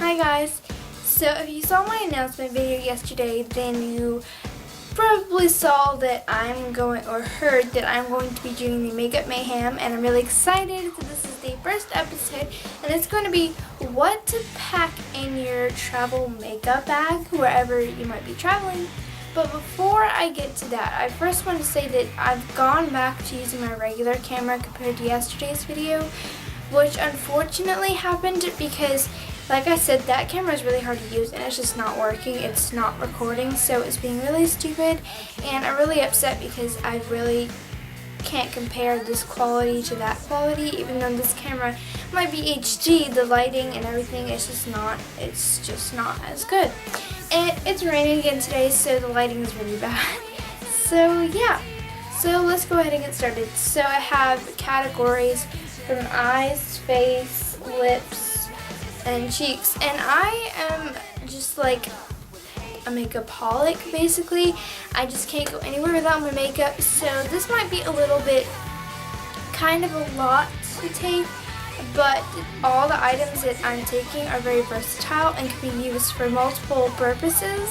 Hi guys! So if you saw my announcement video yesterday, then you probably saw that I'm going, or heard that I'm going to be doing the Makeup Mayhem, and I'm really excited that this is the first episode, and it's going to be what to pack in your travel makeup bag wherever you might be traveling. But before I get to that, I first want to say that I've gone back to using my regular camera compared to yesterday's video, which unfortunately happened because, like I said, that camera is really hard to use and it's just not working. It's not recording, so it's being really stupid, and I'm really upset because I really can't compare this quality to that quality. Even though this camera might be HD, the lighting and everything is just not, it's just not as good. And it's raining again today, so the lighting is really bad. So yeah, so let's go ahead and get started. So I have categories from eyes, face, lips, and cheeks, and I am just like a makeupaholic basically. I just can't go anywhere without my makeup, so this might be a little bit kind of a lot to take, but all the items that I'm taking are very versatile and can be used for multiple purposes.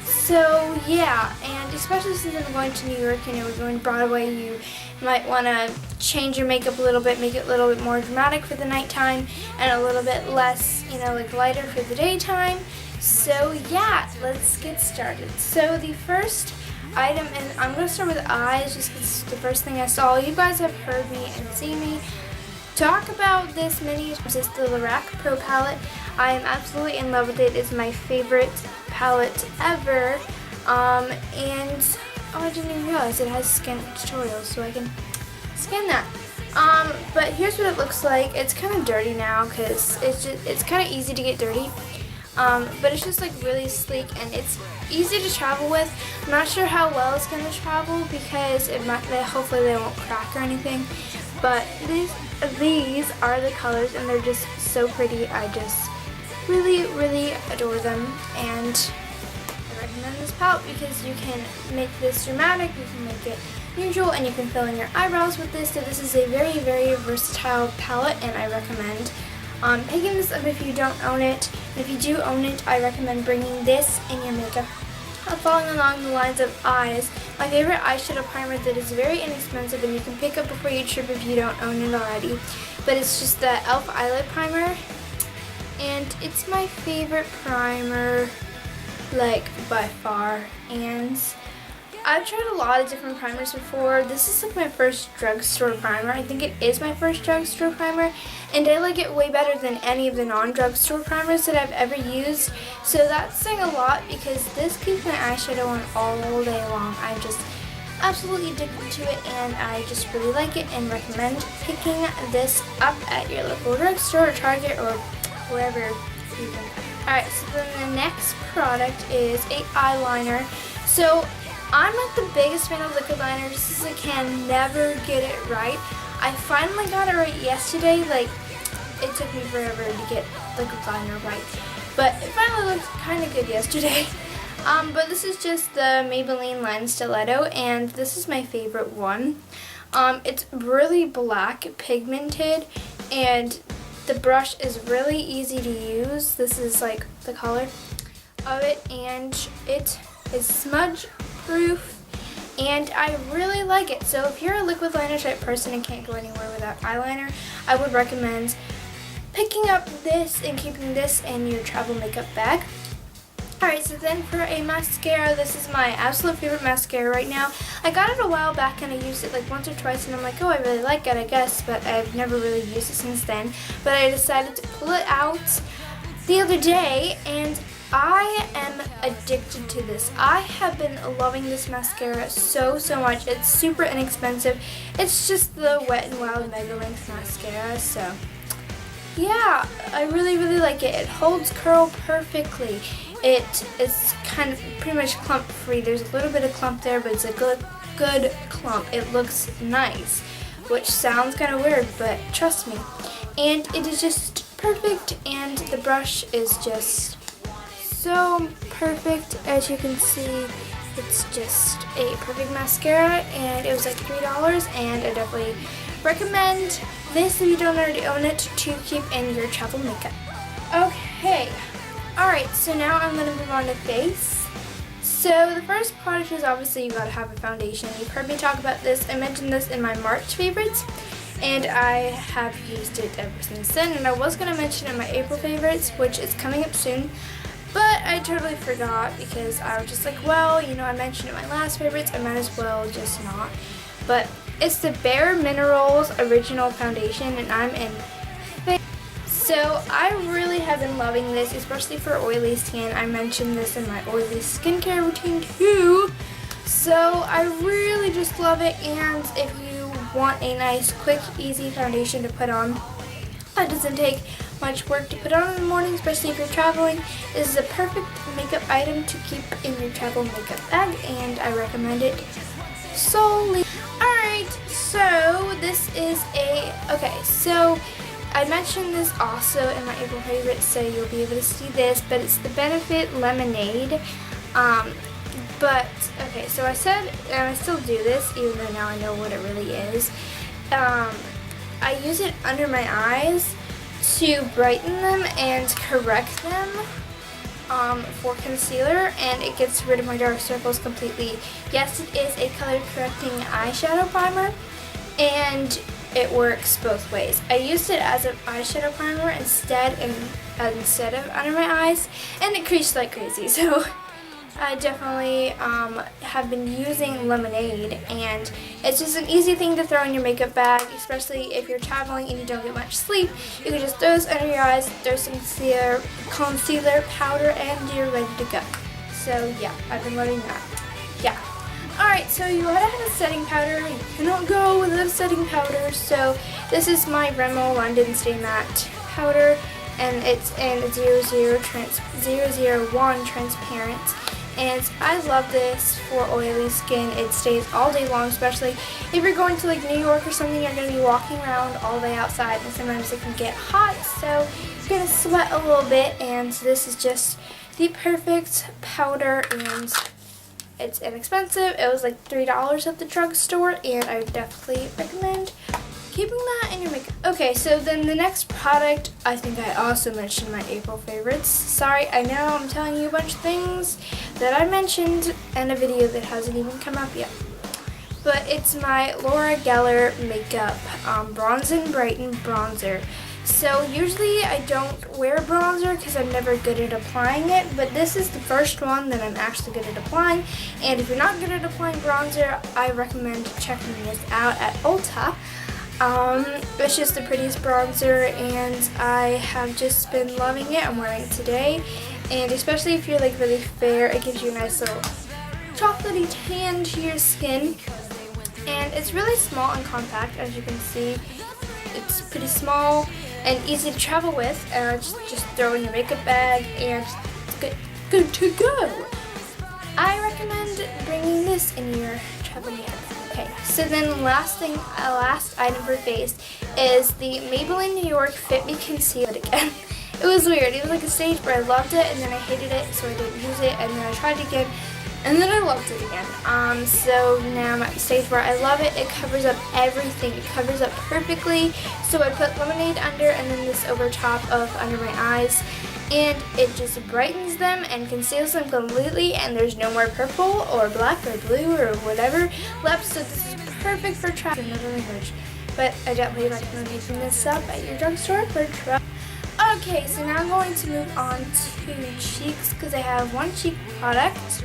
So yeah, and especially since I'm going to New York and we're going Broadway, you might want to change your makeup a little bit, make it a little bit more dramatic for the nighttime and a little bit less, like lighter for the daytime. So yeah, let's get started. So the first item, and I'm going to start with eyes just because it's the first thing I saw. You guys have heard me and seen me talk about this many times. It's the Lorac Pro palette. I am absolutely in love with it. It's my favorite palette ever. And oh, I didn't even realize it has scan tutorials, so I can scan that. But here's what it looks like. It's kind of dirty now because it's kind of easy to get dirty. But it's just like really sleek and it's easy to travel with. I'm not sure how well it's going to travel because hopefully they won't crack or anything. But these are the colors and they're just so pretty. I just really, really adore them, and I recommend this palette because you can make this dramatic, you can make it neutral, and you can fill in your eyebrows with this. So this is a very, very versatile palette, and I recommend picking this up if you don't own it. And if you do own it, I recommend bringing this in your makeup. Following along the lines of eyes, my favorite eyeshadow primer that is very inexpensive and you can pick up before you trip if you don't own it already. But it's just the e.l.f. eyelid primer, and it's my favorite primer, like by far. And I've tried a lot of different primers before. This is like my first drugstore primer. I think it is my first drugstore primer, and I like it way better than any of the non-drugstore primers that I've ever used. So that's saying a lot because this keeps my eyeshadow on all day long. I'm just absolutely addicted to it, and I just really like it and recommend picking this up at your local drugstore or Target or wherever you can. Alright, so then the next product is a eyeliner. So I'm not the biggest fan of liquid liners just because I can never get it right. I finally got it right yesterday. Like, it took me forever to get liquid liner right, but it finally looked kind of good yesterday. But this is just the Maybelline Line Stiletto, and this is my favorite one. It's really black pigmented, and the brush is really easy to use. This is like the color of it, and it is smudge proof, and I really like it. So if you're a liquid liner type person and can't go anywhere without eyeliner, I would recommend picking up this and keeping this in your travel makeup bag. Alright, so then for a mascara, this is my absolute favorite mascara right now. I got it a while back and I used it like once or twice, and I'm like, oh, I really like it, I guess, but I've never really used it since then. But I decided to pull it out the other day, and I am addicted to this. I have been loving this mascara so much. It's super inexpensive. It's just the Wet n Wild Mega Length mascara, so yeah, I really, really like it. It holds curl perfectly. It is kind of pretty much clump free. There's a little bit of clump there, but it's a good clump. It looks nice, which sounds kind of weird, but trust me. And it is just perfect, and the brush is just so perfect. As you can see, it's just a perfect mascara, and it was like $3, and I definitely recommend this if you don't already own it to keep in your travel makeup. Okay, Okay, alright, so now I'm going to move on to face. So the first product is obviously you gotta have a foundation. You've heard me talk about this. I mentioned this in my March favorites, and I have used it ever since then. And I was going to mention it in my April favorites, which is coming up soon, but I totally forgot because I was just like, well, you know, I mentioned it in my last favorites, I might as well just not. But it's the Bare Minerals Original Foundation, and I'm in face. So I really have been loving this, especially for oily skin. I mentioned this in my oily skincare routine too. So I really just love it, and if you want a nice, quick, easy foundation to put on that doesn't take much work to put on in the morning, especially if you're traveling, this is a perfect makeup item to keep in your travel makeup bag, and I recommend it solely. Alright, so this is so I mentioned this also in my April favorites, so you'll be able to see this, but it's the Benefit Lemonade. So I said, and I still do this, even though now I know what it really is. I use it under my eyes to brighten them and correct them for concealer, and it gets rid of my dark circles completely. Yes, it is a color correcting eyeshadow primer, and it works both ways. I used it as an eyeshadow primer instead of under my eyes, and it creased like crazy. So I definitely have been using Lemonade, and it's just an easy thing to throw in your makeup bag, especially if you're traveling and you don't get much sleep. You can just throw this under your eyes, throw some concealer powder, and you're ready to go. So yeah, I've been loving that. Yeah. Alright, so you gotta have a setting powder. You cannot go without a setting powder. So this is my Rimmel London Stay Matte powder, and it's in 001 transparent. And I love this for oily skin. It stays all day long, especially if you're going to like New York or something. You're going to be walking around all day outside, and sometimes it can get hot, so you're going to sweat a little bit. And this is just the perfect powder, and it's inexpensive. It was like $3 at the drugstore, and I would definitely recommend keeping that in your makeup. Okay, so then the next product, I think I also mentioned my April favorites. Sorry, I know I'm telling you a bunch of things that I mentioned in a video that hasn't even come up yet. But it's my Laura Geller Makeup Bronze and Brighten Bronzer. So usually I don't wear bronzer because I'm never good at applying it, but this is the first one that I'm actually good at applying. And if you're not good at applying bronzer, I recommend checking this out at Ulta. It's just the prettiest bronzer, and I have just been loving it. I'm wearing it today, and especially if you're like really fair, it gives you a nice little chocolatey tan to your skin. And it's really small and compact, as you can see. It's pretty small and easy to travel with, and just throw in your makeup bag, and it's good to go. I recommend bringing this in your travel makeup. Okay, so then last item for face is the Maybelline New York Fit Me Concealer again. It was weird. It was like a stage where I loved it, and then I hated it, so I didn't use it, and then I tried it again, and then I loved it again. So now I'm at the stage where I love it. It covers up everything. It covers up perfectly. So I put Lemonade under, and then this over top of under my eyes, and it just brightens them and conceals them completely, and there's no more purple or black or blue or whatever left. So this is perfect for travel. Another language, but I definitely recommend picking this up at your drugstore for travel. Okay, so now I'm going to move on to cheeks, because I have one cheek product,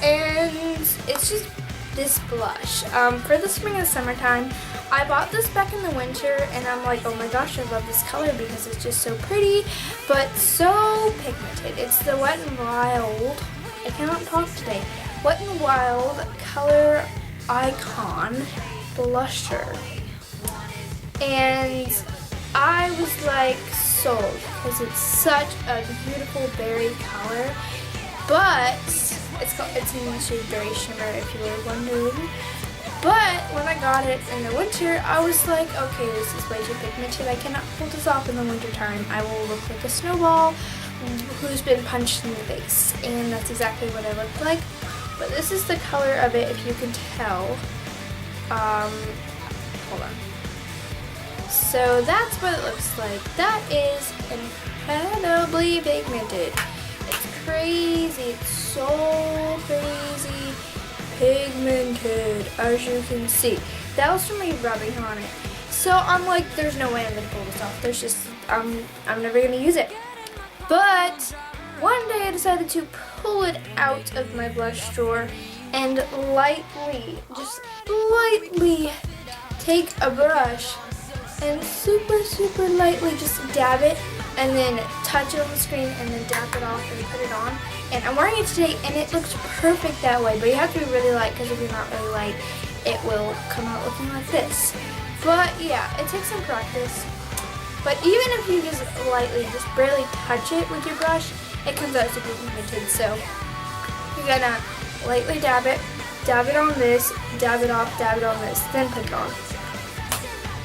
and it's just this blush. For the spring and summertime, I bought this back in the winter, and I'm like, oh my gosh, I love this color because it's just so pretty, but so pigmented. It's the Wet n Wild, I cannot talk today, Wet n Wild Color Icon Blusher. And I was like sold because it's such a beautiful berry color, but it's in the shade Berry Shimmer, if you were wondering. But when I got it in the winter, I was like, okay, this is way too pigmented. I cannot pull this off in the winter time. I will look like a snowball who's been punched in the face. And that's exactly what I look like. But this is the color of it, if you can tell. Hold on. So that's what it looks like. That is incredible. unbelievably pigmented. It's crazy. It's so crazy pigmented, as you can see. That was from me rubbing on it. So I'm like, there's no way I'm gonna pull this off. There's just, I'm never gonna use it. But one day I decided to pull it out of my blush drawer and lightly, just lightly take a brush and super lightly just dab it and then touch it on the screen and then dab it off and put it on. And I'm wearing it today and it looks perfect that way, but you have to be really light because if you're not really light, it will come out looking like this. But yeah, it takes some practice. But even if you just lightly, just barely touch it with your brush, it comes out super pigmented. So you're gonna lightly dab it on this, dab it off, dab it on this, then put it on.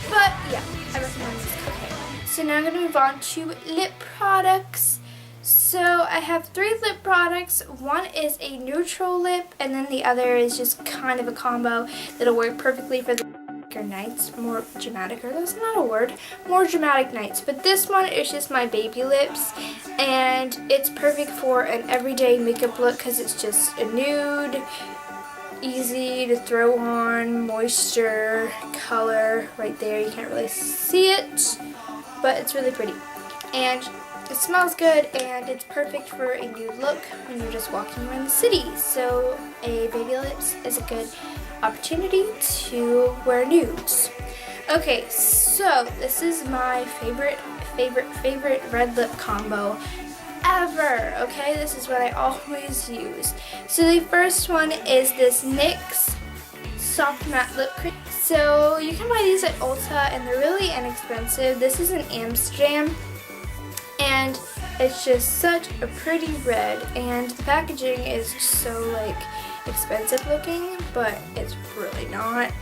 But yeah, I recommend this. Okay, so now I'm gonna move on to lip products. So I have 3 lip products. One is a neutral lip, and then the other is just kind of a combo that'll work perfectly for the nights, more dramatic, or that's not a word, more dramatic nights. But this one is just my baby lips, and it's perfect for an everyday makeup look because it's just a nude, easy to throw on, moisture, color right there. You can't really see it, but it's really pretty. And it smells good, and it's perfect for a nude look when you're just walking around the city. So a baby lips is a good opportunity to wear nudes. Okay, so this is my favorite red lip combo ever. Okay, this is what I always use. So the first one is this NYX Soft Matte Lip Cream. So you can buy these at Ulta and they're really inexpensive. This is an Amsterdam and it's just such a pretty red, and the packaging is so like expensive looking, but it's really not.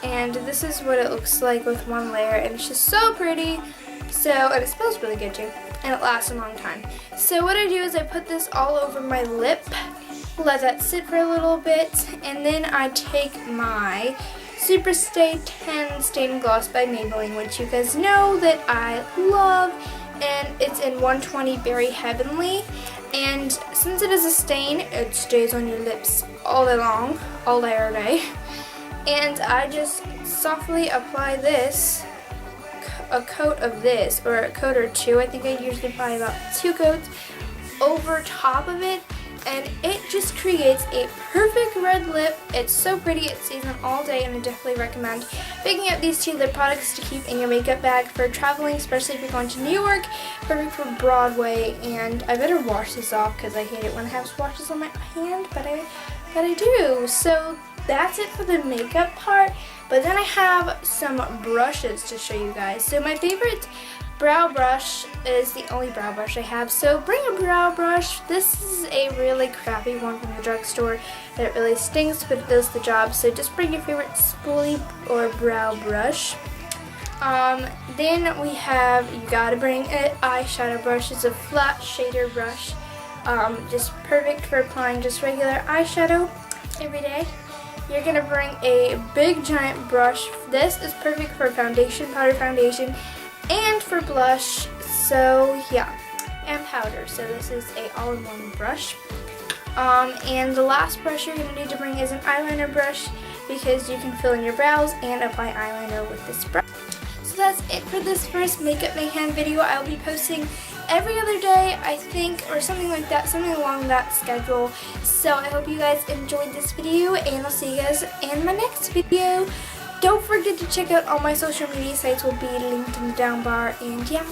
And this is what it looks like with one layer, and it's just so pretty. So, and it smells really good too, and it lasts a long time. So what I do is I put this all over my lip, let that sit for a little bit, and then I take my Super Stay 10 Stain Gloss by Maybelline, which you guys know that I love, and it's in 120 Berry Heavenly. And since it is a stain, it stays on your lips all day long, all day or day. And I just softly apply this, a coat of this, or a coat or two. I think I usually apply about 2 coats over top of it, and it just creates a perfect red lip. It's so pretty. It stays on all day, and I definitely recommend picking up these 2 lip products to keep in your makeup bag for traveling, especially if you're going to New York, perfect for Broadway. And I better wash this off because I hate it when I have swatches on my hand, but I do. So that's it for the makeup part, but then I have some brushes to show you guys. So my favorite brow brush is the only brow brush I have, so bring a brow brush. This is a really crappy one from the drugstore that really stinks, but it does the job. So just bring your favorite spoolie or brow brush. Then we have, you gotta bring an eyeshadow brush. It's a flat shader brush, just perfect for applying just regular eyeshadow every day. You're gonna bring a big giant brush. This is perfect for foundation, powder foundation, and for blush. So yeah, and powder. So this is a all-in-one brush. And the last brush you're gonna need to bring is an eyeliner brush, because you can fill in your brows and apply eyeliner with this brush. So that's it for this first Makeup Mayhem video. I'll be posting every other day, I think, or something like that, something along that schedule. So I hope you guys enjoyed this video, and I'll see you guys in my next video. Don't forget to check out all my social media sites, will be linked in the down bar, and yeah, bye.